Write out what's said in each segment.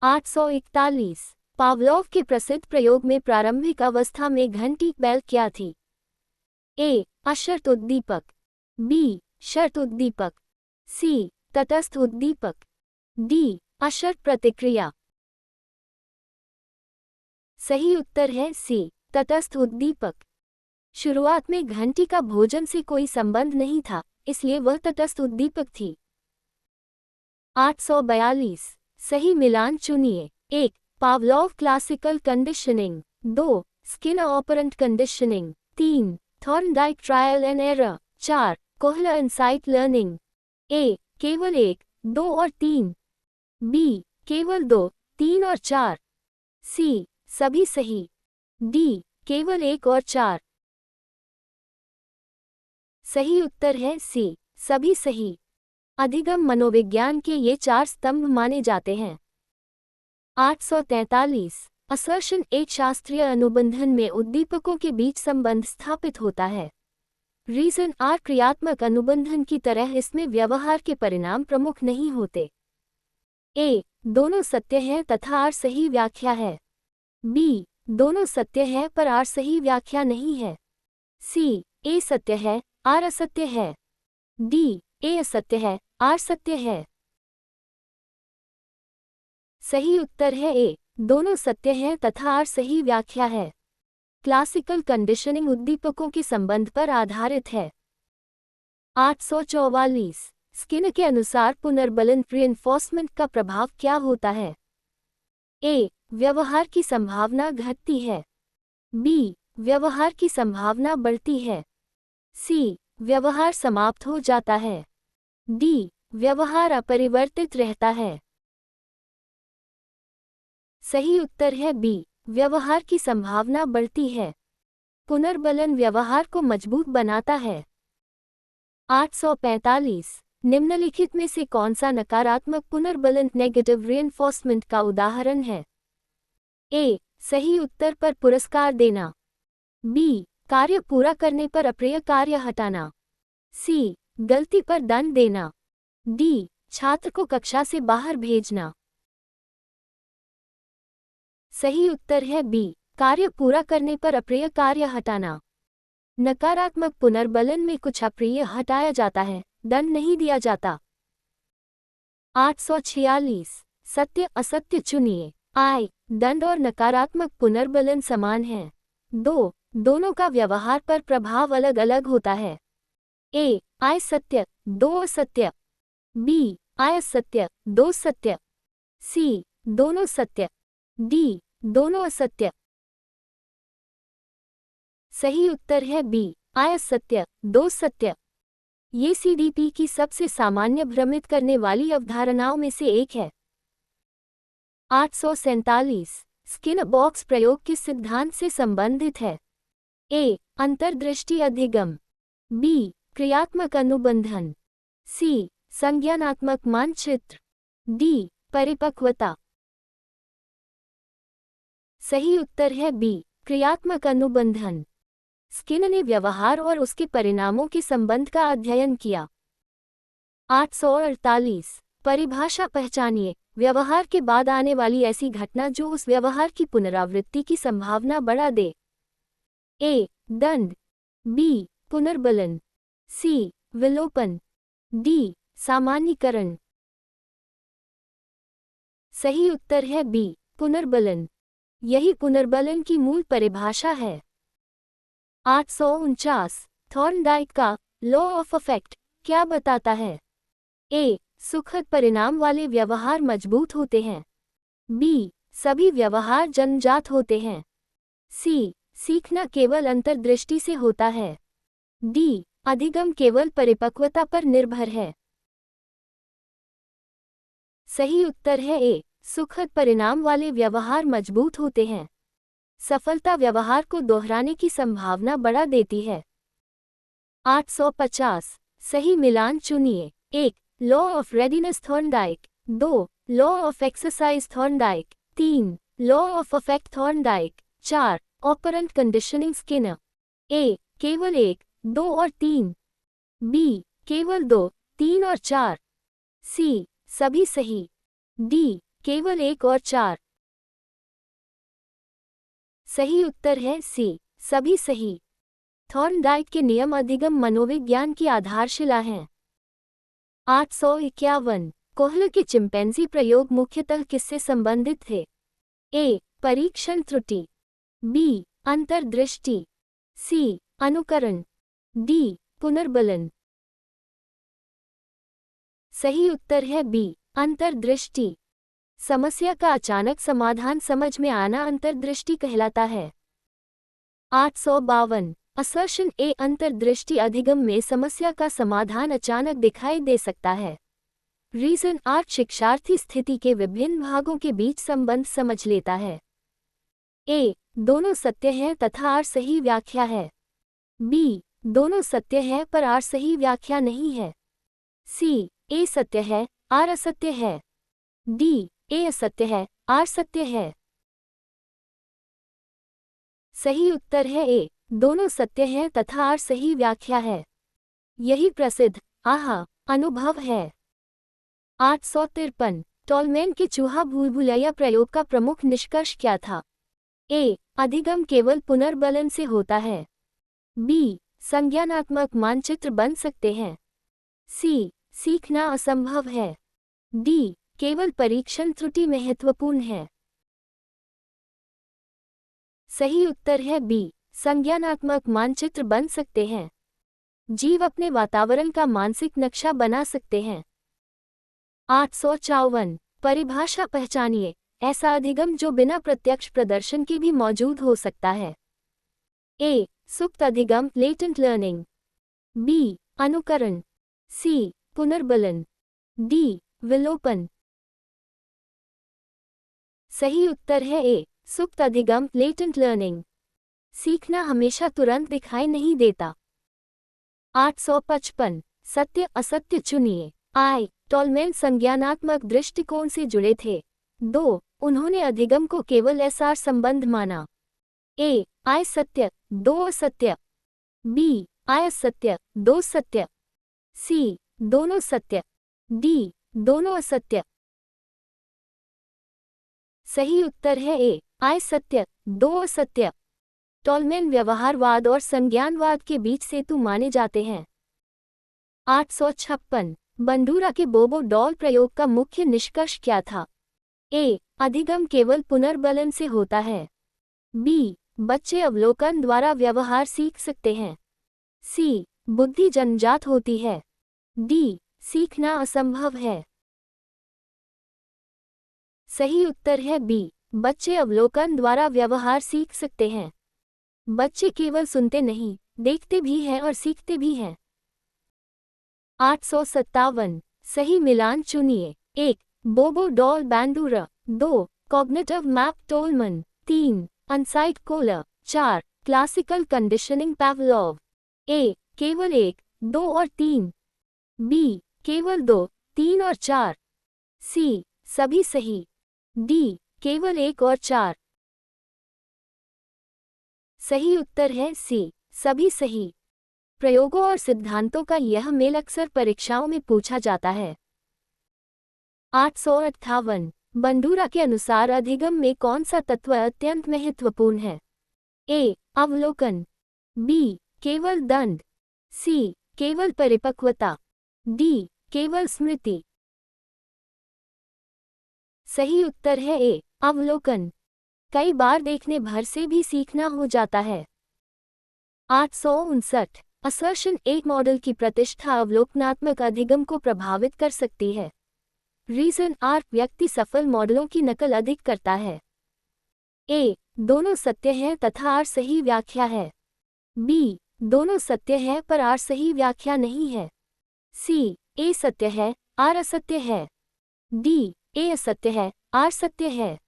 841 Pavlov के प्रसिद्ध प्रयोग में प्रारंभिक अवस्था में घंटी बेल क्या थी? ए. अशर्त उद्दीपक, बी. शर्त उद्दीपक, सी. तटस्थ उद्दीपक, डी. अशर्त प्रतिक्रिया। सही उत्तर है सी. तटस्थ उद्दीपक। शुरुआत में घंटी का भोजन से कोई संबंध नहीं था, इसलिए वह तटस्थ उद्दीपक थी। 842 सही मिलान चुनिए। 1. Pavlov classical conditioning, 2. Skinner operant conditioning, 3. Thorndike trial and error, 4. Kohler insight learning. A. केवल 1, 2 और 3, बी. केवल 2, 3 और 4, सी. सभी सही, डी. केवल 1 और 4। सही उत्तर है सी. सभी सही। अधिगम मनोविज्ञान के ये 4 स्तंभ माने जाते हैं। 843 असर्शन एक शास्त्रीय अनुबंधन में उद्दीपकों के बीच संबंध स्थापित होता है। रीजन आर क्रियात्मक अनुबंधन की तरह इसमें व्यवहार के परिणाम प्रमुख नहीं होते। ए. दोनों सत्य है तथा आर सही व्याख्या है, बी. दोनों सत्य है पर आर सही व्याख्या नहीं है, सी. ए सत्य है, आर असत्य है, डी. ए असत्य है, आर सत्य है। सही उत्तर है ए. दोनों सत्य हैं तथा आर सही व्याख्या है। क्लासिकल कंडीशनिंग उद्दीपकों के संबंध पर आधारित है। 844 स्किनर के अनुसार पुनर्बलन रीइंफोर्समेंट का प्रभाव क्या होता है? ए. व्यवहार की संभावना घटती है, बी. व्यवहार की संभावना बढ़ती है, सी. व्यवहार समाप्त हो जाता है, डी. व्यवहार अपरिवर्तित रहता है। सही उत्तर है बी. व्यवहार की संभावना बढ़ती है। पुनर्बलन व्यवहार को मजबूत बनाता है। 845 निम्नलिखित में से कौन सा नकारात्मक पुनर्बलन नेगेटिव रीइंफोर्समेंट का उदाहरण है? ए. सही उत्तर पर पुरस्कार देना, बी. कार्य पूरा करने पर अप्रिय कार्य हटाना, सी. गलती पर दंड देना, डी. छात्र को कक्षा से बाहर भेजना। सही उत्तर है बी. कार्य पूरा करने पर अप्रिय कार्य हटाना। नकारात्मक पुनर्बलन में कुछ अप्रिय हटाया जाता है, दंड नहीं दिया जाता। 846 सत्य असत्य चुनिए। आई. दंड और नकारात्मक पुनर्बलन समान है। 2. दोनों का व्यवहार पर प्रभाव अलग अलग होता है। ए. आई सत्य, 2 असत्य, बी. आई असत्य, 2 सत्य, सी. दोनों सत्य, डी. दोनों असत्य। सही उत्तर है बी. आई असत्य, 2 सत्य। ये सीडीपी की सबसे सामान्य भ्रमित करने वाली अवधारणाओं में से एक है। 847 स्किनर बॉक्स प्रयोग किस सिद्धांत से संबंधित है? ए. अंतर्दृष्टि अधिगम, बी. क्रियात्मक अनुबंधन, सी. संज्ञानात्मक मानचित्र, डी. परिपक्वता। सही उत्तर है बी. क्रियात्मक अनुबंधन। स्किनर ने व्यवहार और उसके परिणामों के संबंध का अध्ययन किया। 848 परिभाषा पहचानिए। व्यवहार के बाद आने वाली ऐसी घटना जो उस व्यवहार की पुनरावृत्ति की संभावना बढ़ा दे। ए. दंड, बी. पुनर्बलन, सी. विलोपन, डी. सामान्यीकरण। सही उत्तर है बी. पुनर्बलन। यही पुनर्बलन की मूल परिभाषा है। 849 थॉर्नडाइक का लॉ ऑफ इफेक्ट क्या बताता है? ए. सुखद परिणाम वाले व्यवहार मजबूत होते हैं, बी. सभी व्यवहार जन्मजात होते हैं, सी. सीखना केवल अंतर्दृष्टि से होता है, डी. अधिगम केवल परिपक्वता पर निर्भर है। सही उत्तर है ए. सुखद परिणाम वाले व्यवहार मजबूत होते हैं। सफलता व्यवहार को दोहराने की संभावना बढ़ा देती है। 850 सही मिलान चुनिए। 1. Law of readiness Thorndike, 2. Law of exercise Thorndike, 3. Law of effect Thorndike, 4. Operant conditioning Skinner. A. केवल 1, 2 और 3, बी. केवल 2, 3 और 4, सी. सभी सही, डी. केवल 1 और 4। सही उत्तर है सी, सभी सही। थॉर्नडाइक के नियम अधिगम मनोविज्ञान की आधारशिला हैं। 851। कोहलर के चिंपैंजी प्रयोग मुख्यतः किससे संबंधित थे? ए. परीक्षण त्रुटि, बी. अंतर्दृष्टि, सी. अनुकरण, डी. पुनर्बलन। सही उत्तर है बी. अंतर्दृष्टि। समस्या का अचानक समाधान समझ में आना अंतर्दृष्टि कहलाता है। 852। असर्शन ए. अंतर्दृष्टि अधिगम में समस्या का समाधान अचानक दिखाई दे सकता है। Reason are. शिक्षार्थी स्थिति के विभिन्न भागों के बीच संबंध समझ लेता है। ए. दोनों सत्य हैं तथा आर सही व्याख्या है, बी. दोनों सत्य है पर आर सही व्याख्या नहीं है, सी. ए सत्य है आर असत्य है, डी. ए असत्य है आर सत्य है। सही उत्तर है ए. दोनों सत्य हैं तथा आर सही व्याख्या है। यही प्रसिद्ध आहा अनुभव है। 853। टॉलमैन के चूहा भूलभुलैया प्रयोग का प्रमुख निष्कर्ष क्या था? ए. अधिगम केवल पुनर्बलन से होता है, बी. संज्ञानात्मक मानचित्र बन सकते हैं, सी. सीखना असंभव है, डी. केवल परीक्षण त्रुटि महत्वपूर्ण है। सही उत्तर है बी. संज्ञानात्मक मानचित्र बन सकते हैं। जीव अपने वातावरण का मानसिक नक्शा बना सकते हैं। 854। परिभाषा पहचानिए। ऐसा अधिगम जो बिना प्रत्यक्ष प्रदर्शन के भी मौजूद हो सकता है। ए. सुप्त अधिगम लेटेंट लर्निंग, बी. अनुकरण, सी. पुनर्बलन, डी. विलोपन। सही उत्तर है ए. सुप्त अधिगम लेटेंट लर्निंग। सीखना हमेशा तुरंत दिखाई नहीं देता। 855। सत्य असत्य चुनिए। आई. टॉलमैन संज्ञानात्मक दृष्टिकोण से जुड़े थे। 2. उन्होंने अधिगम को केवल एसआर संबंध माना। ए. आई सत्य 2 असत्य, बी. आई असत्य 2 सत्य, सी. दोनों सत्य, डी. दोनों असत्य। सही उत्तर है ए. आई सत्य 2 असत्य। टॉलमैन व्यवहारवाद और संज्ञानवाद के बीच सेतु माने जाते हैं। 856। बंडूरा के बोबो डॉल प्रयोग का मुख्य निष्कर्ष क्या था? ए. अधिगम केवल पुनर्बलन से होता है, बी. बच्चे अवलोकन द्वारा व्यवहार सीख सकते हैं, सी. बुद्धि जन्मजात होती है, डी. सीखना असंभव है। सही उत्तर है बी. बच्चे अवलोकन द्वारा व्यवहार सीख सकते हैं। बच्चे केवल सुनते नहीं, देखते भी हैं और सीखते भी हैं। 857। सही मिलान चुनिए। 1. Bobo doll Bandura, 2. Cognitive map Tolman, 3. Insight Kohler, 4. Classical conditioning Pavlov. A. केवल 1, 2 और 3, बी. केवल 2, 3 और 4, सी. सभी सही, डी. केवल 1 और 4। सही उत्तर है सी. सभी सही। प्रयोगों और सिद्धांतों का यह मेल अक्सर परीक्षाओं में पूछा जाता है। 858। बंडूरा के अनुसार अधिगम में कौन सा तत्व अत्यंत महत्वपूर्ण है? ए. अवलोकन, बी. केवल दंड, सी. केवल परिपक्वता, डी. केवल स्मृति। सही उत्तर है ए. अवलोकन। कई बार देखने भर से भी सीखना हो जाता है। 859। असर्शन एक मॉडल की प्रतिष्ठा अवलोकनात्मक अधिगम को प्रभावित कर सकती है। Reason are. व्यक्ति सफल मॉडलों की नकल अधिक करता है। ए. दोनों सत्य हैं तथा आर सही व्याख्या है, बी. दोनों सत्य है पर आर सही व्याख्या नहीं है, सी. ए सत्य है आर असत्य है, डी. ए असत्य है आर सत्य है।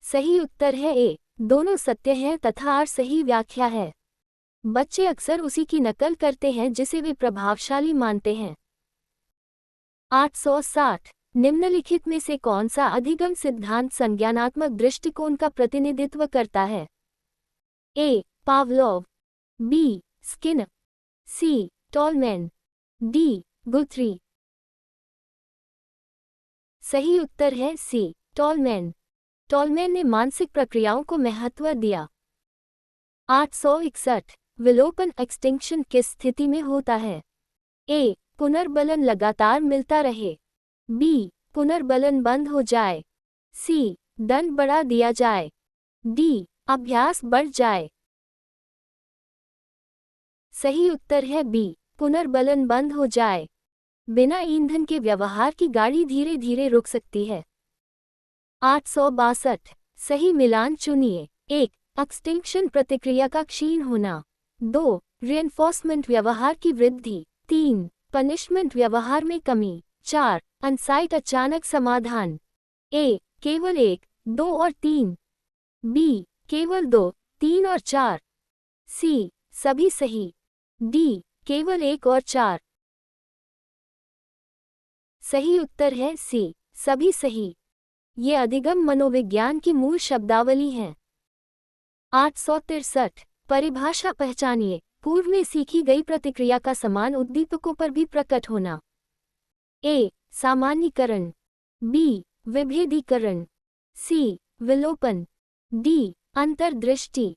सही उत्तर है ए. दोनों सत्य हैं तथा आर सही व्याख्या है। बच्चे अक्सर उसी की नकल करते हैं जिसे वे प्रभावशाली मानते हैं। 860। निम्नलिखित में से कौन सा अधिगम सिद्धांत संज्ञानात्मक दृष्टिकोण का प्रतिनिधित्व करता है? A. Pavlov, B. Skinner, C. Tolman, D. Guthrie. सही उत्तर है सी, टॉलमैन। टॉलमैन ने मानसिक प्रक्रियाओं को महत्व दिया। 861 विलोपन एक्सटिंक्शन किस स्थिति में होता है? ए, पुनर्बलन लगातार मिलता रहे। बी, पुनर्बलन बंद हो जाए। सी, दंड बढ़ा दिया जाए। डी, अभ्यास बढ़ जाए। सही उत्तर है बी, पुनर्बलन बंद हो जाए। बिना ईंधन के व्यवहार की गाड़ी धीरे धीरे रुक सकती है। 862 सही मिलान चुनिए। 1, एक्सटिंक्शन प्रतिक्रिया का क्षीण होना। 2, रिइंफोर्समेंट व्यवहार की वृद्धि। 3, पनिशमेंट व्यवहार में कमी। 4, अनसाइट अचानक समाधान। ए, केवल 1, 2 और 3। बी, केवल 2, 3 और 4। सी, सभी सही। डी, केवल 1 और 4। सही उत्तर है सी, सभी सही। ये अधिगम मनोविज्ञान की मूल शब्दावली है। 863 परिभाषा पहचानिए। पूर्व में सीखी गई प्रतिक्रिया का समान उद्दीपकों पर भी प्रकट होना। ए, सामान्यीकरण। बी, विभेदीकरण। सी, विलोपन। डी, अंतर्दृष्टि।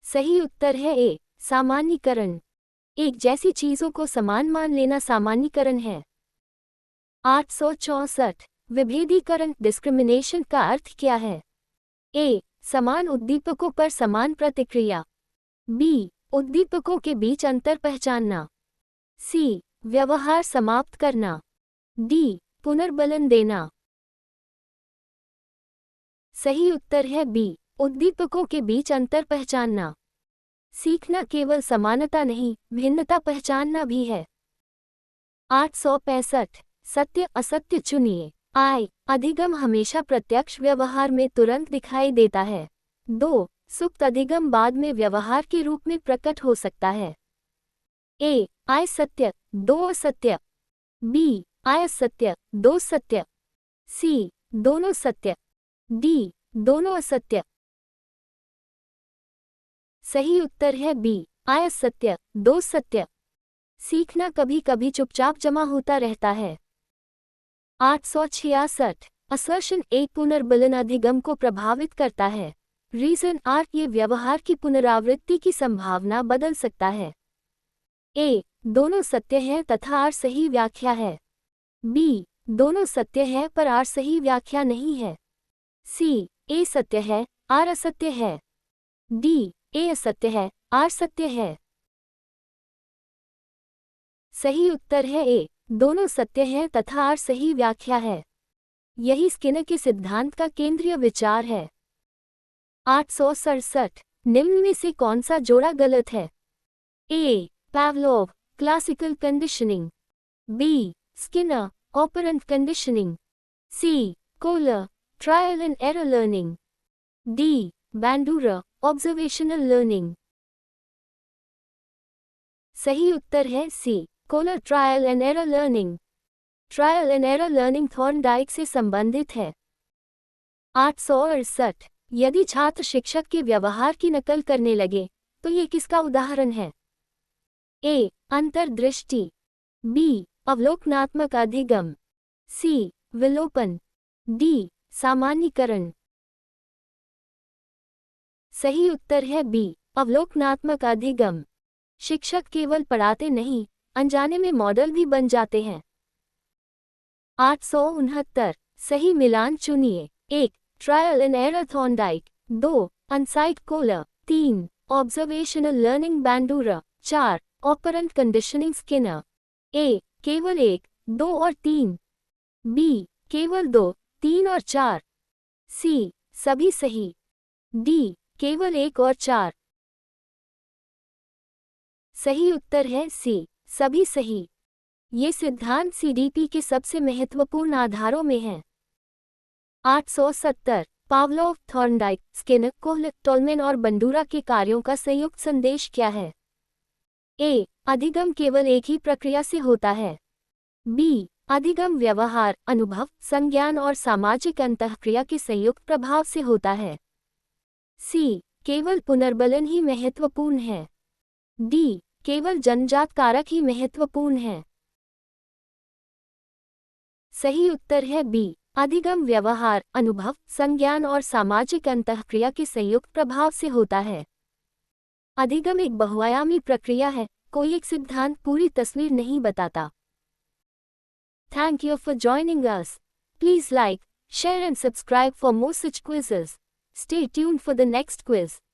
सही उत्तर है ए, सामान्यीकरण। एक जैसी चीजों को समान मान लेना सामान्यीकरण है। 864 विभेदीकरण डिस्क्रिमिनेशन का अर्थ क्या है? ए, समान उद्दीपकों पर समान प्रतिक्रिया। बी, उद्दीपकों के बीच अंतर पहचानना। सी, व्यवहार समाप्त करना। डी, पुनर्बलन देना। सही उत्तर है बी, उद्दीपकों के बीच अंतर पहचानना। सीखना केवल समानता नहीं, भिन्नता पहचानना भी है। 865 सत्य असत्य चुनिए। आई, अधिगम हमेशा प्रत्यक्ष व्यवहार में तुरंत दिखाई देता है। 2, सुप्त अधिगम बाद में व्यवहार के रूप में प्रकट हो सकता है। ए, आई सत्य, 2 असत्य। बी, आई असत्य, 2 सत्य। सी, दोनों सत्य। डी, दोनों असत्य। सही उत्तर है बी, आई असत्य, 2 सत्य। सीखना कभी कभी चुपचाप जमा होता रहता है। 866 असर्शन एक पुनर्बलन अधिगम को प्रभावित करता है। रीजन आर, ये व्यवहार की पुनरावृत्ति की संभावना बदल सकता है। ए, दोनों सत्य हैं तथा आर सही व्याख्या है। बी, दोनों सत्य है पर आर सही व्याख्या नहीं है। सी, ए सत्य है, आर असत्य है। डी, ए असत्य है, आर सत्य है। सही उत्तर है ए, दोनों सत्य हैं तथा आर सही व्याख्या है। यही स्किनर के सिद्धांत का केंद्रीय विचार है। 867 निम्न में से कौन सा जोड़ा गलत है? A, Pavlov classical conditioning. B, Skinner operant conditioning. C, Kohler trial and error learning. D, Bandura observational learning. सही उत्तर है C, Kohler trial and error learning. Trial and error learning Thorndike से संबंधित है। 868 यदि छात्र शिक्षक के व्यवहार की नकल करने लगे तो ये किसका उदाहरण है? ए, अंतर्दृष्टि। बी, अवलोकनात्मक अधिगम। सी, विलोपन। डी, सामान्यीकरण। सही उत्तर है बी, अवलोकनात्मक अधिगम। शिक्षक केवल पढ़ाते नहीं, अनजाने में मॉडल भी बन जाते हैं। 869 सही मिलान चुनिए। 1, trial and error Thorndike. 2, insight Kohler. 3, observational learning Bandura. 4, operant conditioning Skinner. A, केवल 1, 2 और 3। बी, केवल 2, 3 और 4। सी, सभी सही। डी, केवल 1 और 4। सही उत्तर है सी, सभी सही। ये सिद्धांत सीडीपी के सबसे महत्वपूर्ण आधारों में है। 870 Pavlov, Thorndike, Skinner, Kohler, tall man और बंडूरा के कार्यों का संयुक्त संदेश क्या है? ए, अधिगम केवल एक ही प्रक्रिया से होता है। बी, अधिगम व्यवहार, अनुभव, संज्ञान और सामाजिक अंतःक्रिया के संयुक्त प्रभाव से होता है। सी, केवल पुनर्बलन ही महत्वपूर्ण है। डी, केवल जन्मजात कारक ही महत्वपूर्ण है। सही उत्तर है बी। अधिगम व्यवहार, अनुभव, संज्ञान और सामाजिक अंतःक्रिया के संयुक्त प्रभाव से होता है। अधिगम एक बहुआयामी प्रक्रिया है, कोई एक सिद्धांत पूरी तस्वीर नहीं बताता। Thank you for joining us. Please like, share and subscribe for more such quizzes. Stay tuned for the next quiz.